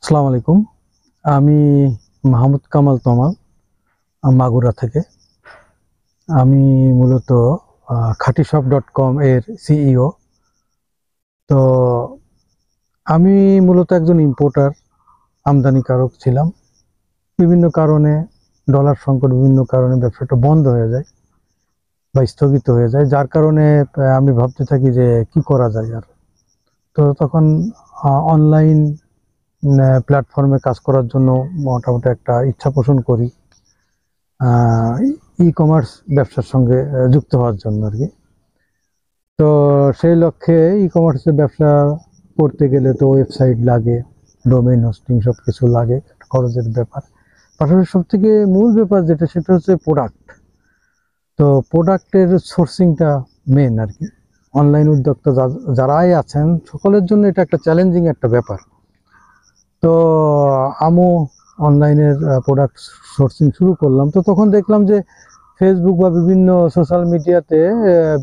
আসসালামু আলাইকুম। আমি মাহমুদ কামাল তমাল, মাগুরা থেকে। আমি মূলত খাঁটিশপ.com এর সিইও। তো আমি মূলত একজন ইম্পোর্টার, আমদানিকারক ছিলাম। বিভিন্ন কারণে, ডলার সংকট, বিভিন্ন কারণে ব্যবসাটা বন্ধ হয়ে যায় বা স্থগিত হয়ে যায়, যার কারণে আমি ভাবতে থাকি যে কি করা যায় আর। তো তখন অনলাইন প্ল্যাটফর্মে কাজ করার জন্য মোটামুটি একটা ইচ্ছা পোষণ করি, ই কমার্স ব্যবসার সঙ্গে যুক্ত হওয়ার জন্য আর কি। তো সেই লক্ষ্যে ই কমার্সের ব্যবসা করতে গেলে তো ওয়েবসাইট লাগে, ডোমেইন হোস্টিং সব কিছু লাগে, খরচের ব্যাপার। পাশাপাশি সব থেকে মূল ব্যাপার যেটা, সেটা হচ্ছে প্রোডাক্ট। তো প্রোডাক্টের সোর্সিংটা মেন আর কি। অনলাইন উদ্যোক্তা যারাই আছেন সকলের জন্য এটা একটা চ্যালেঞ্জিং একটা ব্যাপার। তো আমিও অনলাইনের প্রোডাক্ট সোর্সিং শুরু করলাম। তো তখন দেখলাম যে ফেসবুক বা বিভিন্ন সোশ্যাল মিডিয়াতে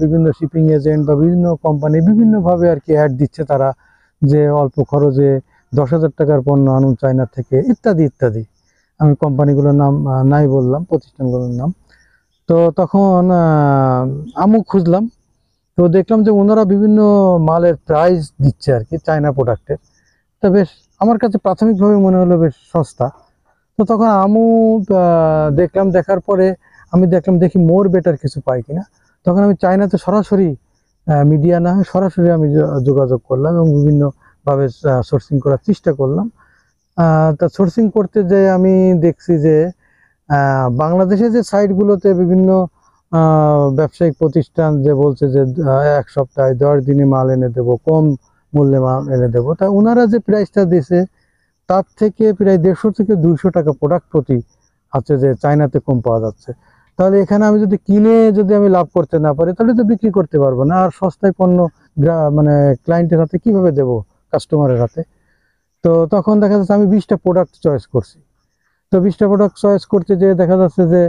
বিভিন্ন শিপিং এজেন্ট বা বিভিন্ন কোম্পানি বিভিন্নভাবে আর কি অ্যাড দিচ্ছে তারা, যে অল্প খরচে 10,000 টাকার পণ্য আনুন চায়না থেকে, ইত্যাদি ইত্যাদি। আমি কোম্পানিগুলোর নাম নাই বললাম, প্রতিষ্ঠানগুলোর নাম। তো তখন আমিও খুঁজলাম। তো দেখলাম যে ওনারা বিভিন্ন মালের প্রাইস দিচ্ছে আর কি, চায়না প্রোডাক্টের। তা বেশ, আমার কাছে প্রাথমিকভাবে মনে হলো বেশ সস্তা। তো তখন আমু দেখলাম, দেখার পরে আমি দেখি মোর বেটার কিছু পাই কিনা। তখন আমি চাইনাতে সরাসরি মিডিয়া না হয়ে সরাসরি আমি যোগাযোগ করলাম এবং বিভিন্নভাবে সোর্সিং করার চেষ্টা করলাম। তা সোর্সিং করতে যেয়ে আমি দেখছি যে বাংলাদেশে যে সাইটগুলোতে বিভিন্ন ব্যবসায়িক প্রতিষ্ঠান যে বলছে যে 1 সপ্তাহে 10 দিনে মাল এনে দেবো, কম মূল্যে মাল এনে দেবো, তা ওনারা যে প্রাইসটা দিছে তার থেকে প্রায় 150 থেকে 200 টাকা প্রোডাক্ট প্রতি আছে যে চায়নাতে কম পাওয়া যাচ্ছে। তাহলে এখানে আমি যদি কিনে যদি আমি লাভ করতে না পারি, তাহলে তো বিক্রি করতে পারবো না। আর সস্তায় পণ্য মানে ক্লায়েন্টের হাতে কিভাবে দেবো, কাস্টমারের হাতে? তো তখন দেখা যাচ্ছে আমি 20টা প্রোডাক্ট চয়েস করছি। তো 20টা প্রোডাক্ট চয়েস করতে যেয়ে দেখা যাচ্ছে যে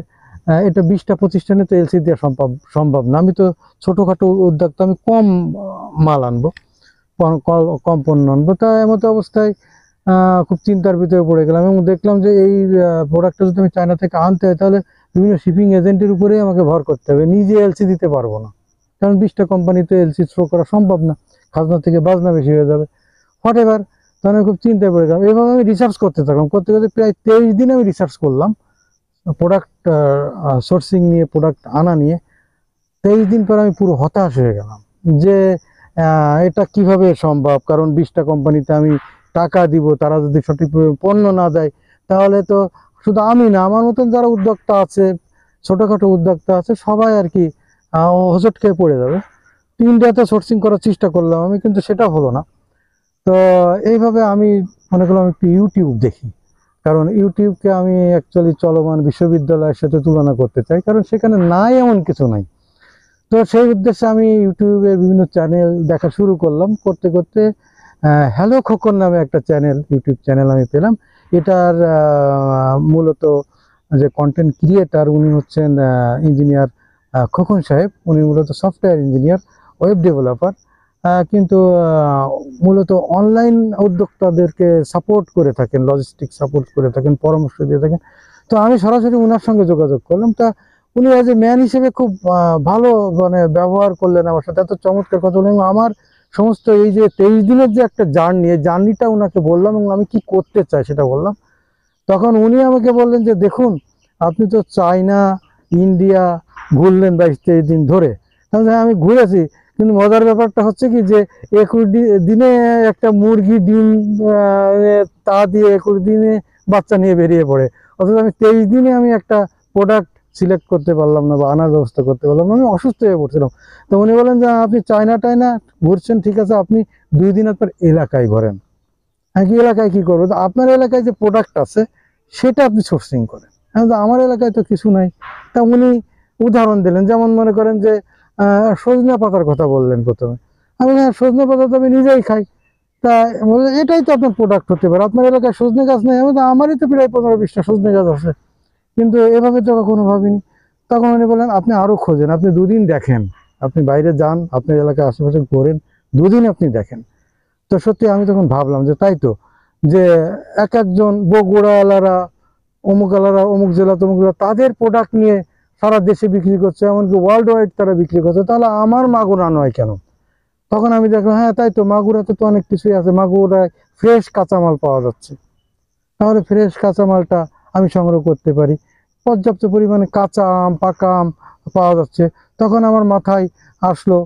এটা 20টা প্রতিষ্ঠানে তো এলসি দেওয়া সম্ভব না। আমি তো ছোটোখাটো উদ্যোক্তা, আমি কম মাল আনবো, কম পণ্য আনবো। তা এমতো অবস্থায় খুব চিন্তার ভিতরে পড়ে গেলাম এবং দেখলাম যে এই প্রোডাক্টটা যদি আমি চায়না থেকে আনতে হয়, তাহলে বিভিন্ন শিপিং এজেন্টের উপরেই আমাকে ভর করতে হবে, নিজে এলসি দিতে পারবো না। কারণ 20টা কোম্পানিতে এলসি থ্রো করা সম্ভব না, খাজনা থেকে বাজনা বেশি হয়ে যাবে, হোয়াট এভার। তখন আমি খুব চিন্তায় পড়ে গেলাম। এভাবে আমি রিসার্চ করতে থাকলাম, করতে করতে প্রায় 23 দিন আমি রিসার্চ করলাম প্রোডাক্ট সোর্সিং নিয়ে, প্রোডাক্ট আনা নিয়ে। 23 দিন পর আমি পুরো হতাশ হয়ে গেলাম যে এটা কিভাবে সম্ভব। কারণ 20টা কোম্পানিতে আমি টাকা দিব, তারা যদি সঠিক পণ্য না দেয়, তাহলে তো শুধু আমি না, আমার মতন যারা উদ্যোক্তা আছে, ছোটোখাটো উদ্যোক্তা আছে, সবাই আর কি হোঁচট খেয়ে পড়ে যাবে। ইন্ডিয়াতে সোর্সিং করার চেষ্টা করলাম আমি, কিন্তু সেটা হলো না। তো এইভাবে আমি মনে করলাম একটু ইউটিউব দেখি। কারণ ইউটিউবকে আমি অ্যাকচুয়ালি চলমান বিশ্ববিদ্যালয়ের সাথে তুলনা করতে চাই, কারণ সেখানে নাই এমন কিছু নাই। তো সেই উদ্দেশ্যে আমি ইউটিউবের বিভিন্ন চ্যানেল দেখা শুরু করলাম। করতে করতে হ্যালো খোকন নামে একটা ইউটিউব চ্যানেল আমি পেলাম। এটার মূলত যে কন্টেন্ট ক্রিয়েটার, উনি হচ্ছেন ইঞ্জিনিয়ার খোকন সাহেব। উনি মূলত সফটওয়্যার ইঞ্জিনিয়ার, ওয়েব ডেভেলপার, কিন্তু মূলত অনলাইন উদ্যোক্তাদেরকে সাপোর্ট করে থাকেন, লজিস্টিক সাপোর্ট করে থাকেন, পরামর্শ দিয়ে থাকেন। তো আমি সরাসরি ওনার সঙ্গে যোগাযোগ করলাম। তা উনি অ্যাজ এ ম্যান হিসেবে খুব ভালো মানে ব্যবহার করলেন আমার সাথে, এত চমৎকার কথা বললেন। আমার সমস্ত এই যে 23 দিনের যে একটা জার্নি, এই জার্নিটা ওনাকে বললাম এবং আমি কি করতে চাই সেটা বললাম। তখন উনি আমাকে বললেন যে দেখুন, আপনি তো চায়না, ইন্ডিয়া ঘুরলেন 22-23 দিন ধরে। তাহলে আমি ঘুরেছি, কিন্তু মজার ব্যাপারটা হচ্ছে কি যে 21 দিনে একটা মুরগি ডিম তা দিয়ে 21 দিনে বাচ্চা নিয়ে বেরিয়ে পড়ে। অথচ আমি 23 দিনে আমি একটা প্রোডাক্ট সিলেক্ট করতে পারলাম না বা আনার ব্যবস্থা করতে পারলাম না, আমি অসুস্থ হয়ে পড়ছিলাম। তো উনি বলেন যে আপনি চায়না টায়না ঘুরছেন, ঠিক আছে, আপনি 2 দিন আপনার এলাকায় ঘোরেন। হ্যাঁ, কি এলাকায় কি করবো? তো আপনার এলাকায় যে প্রোডাক্ট আছে সেটা আপনি সোর্সিং করেন। হ্যাঁ, তো আমার এলাকায় তো কিছু নাই। তা উনি উদাহরণ দিলেন, যেমন মনে করেন যে সজনে পাতার কথা বললেন প্রথমে। আমি হ্যাঁ, সজনে পাতা তো আমি নিজেই খাই। তা বললেন এটাই তো আপনার প্রোডাক্ট হতে পারে, আপনার এলাকায় সজনে গাছ নেই। আমি তো আমারই তো প্রায় 15-20টা সজনে গাছ আছে, কিন্তু এভাবে তো কখনো ভাবিনি। তখন উনি বললেন আপনি আরো খোঁজেন, আপনি 2 দিন দেখেন, আপনি বাইরে যান, আপনার এলাকায় আশেপাশে ঘোরেন, 2 দিন আপনি দেখেন। তো সত্যি আমি তখন ভাবলাম যে তাই তো, যে এক একজন বগুড়াওয়ালারা অমুকালারা অমুক জেলা তমুক জেলা তাদের প্রোডাক্ট নিয়ে সারা দেশে বিক্রি করছে, এমনকি ওয়ার্ল্ড ওয়াইড তারা বিক্রি করছে, তাহলে আমার মাগুরা নয় কেন? তখন আমি দেখলাম হ্যাঁ তাই তো, মাগুরাতে তো অনেক কিছুই আছে, মাগুরায় ফ্রেশ কাঁচামাল পাওয়া যাচ্ছে, তাহলে ফ্রেশ কাঁচামালটা আমি সংগ্রহ করতে পারি। পর্যাপ্ত পরিমাণে কাঁচা আম পাকা আম পাওয়া যাচ্ছে। তখন আমার মাথায় আসলো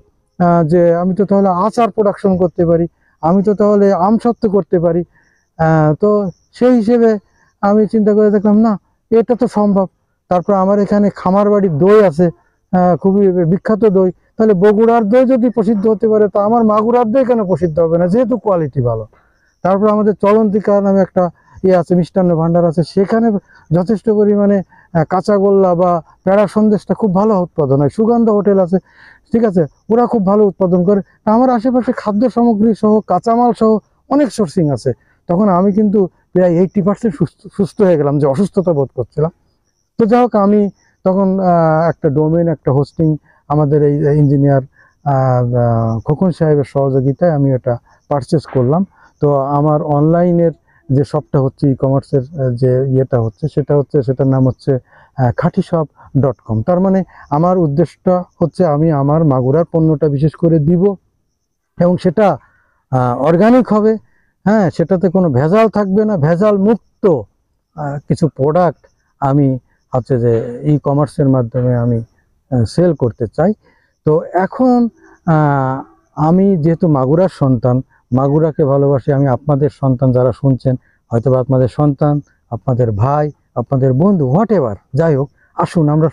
যে আমি তো তাহলে আচার প্রোডাকশন করতে পারি, আমি তো তাহলে আমসত্ত্ব করতে পারি। তো সেই হিসেবে আমি চিন্তা করে দেখলাম না, এটা তো সম্ভব। তারপর আমার এখানে খামার বাড়ির দই আছে, খুবই বিখ্যাত দই, তাহলে বগুড়ার দই যদি প্রসিদ্ধ হতে পারে তো আমার মাগুরার দই কেন প্রসিদ্ধ হবে না, যেহেতু কোয়ালিটি ভালো। তারপর আমাদের চলন্তিকা নামে একটা আছে, মিষ্টান্ন ভাণ্ডার আছে, সেখানে যথেষ্ট পরিমাণে কাঁচাগোল্লা বা প্যাড়া সন্দেশটা খুব ভালো উৎপাদন হয়। সুগন্ধ হোটেল আছে, ঠিক আছে, ওরা খুব ভালো উৎপাদন করে। আমার আশেপাশে খাদ্য সামগ্রী সহ কাঁচামাল সহ অনেক সোর্সিং আছে। তখন আমি কিন্তু প্রায় 80% সুস্থ হয়ে গেলাম, যে অসুস্থতা বোধ করছিলাম। তো যাই হোক, আমি তখন একটা ডোমেন, একটা হোস্টিং, আমাদের এই ইঞ্জিনিয়ার খোকন সাহেবের সহযোগিতায় আমি এটা পারচেস করলাম। তো আমার অনলাইনের যে শপটা হচ্ছে, ই কমার্সের যে ইয়েটা হচ্ছে, সেটার নাম হচ্ছে khatishop.com। তার মানে আমার উদ্দেশ্যটা হচ্ছে আমি আমার মাগুরার পণ্যটা বিশেষ করে দিব, এবং সেটা অর্গানিক হবে। হ্যাঁ, সেটাতে কোনো ভেজাল থাকবে না, ভেজাল মুক্ত কিছু প্রোডাক্ট আমি হচ্ছে যে ই কমার্সের মাধ্যমে আমি সেল করতে চাই। তো এখন আমি যেহেতু মাগুরার সন্তান, মাগুরাকে ভালোবাসি, আমি আপনাদের সন্তান যারা শুনছেন, হয়তো আপনাদের সন্তান, আপনাদের ভাই, আপনাদের বন্ধু, হোয়াট এভার, যাই হোক, আসুন আমরা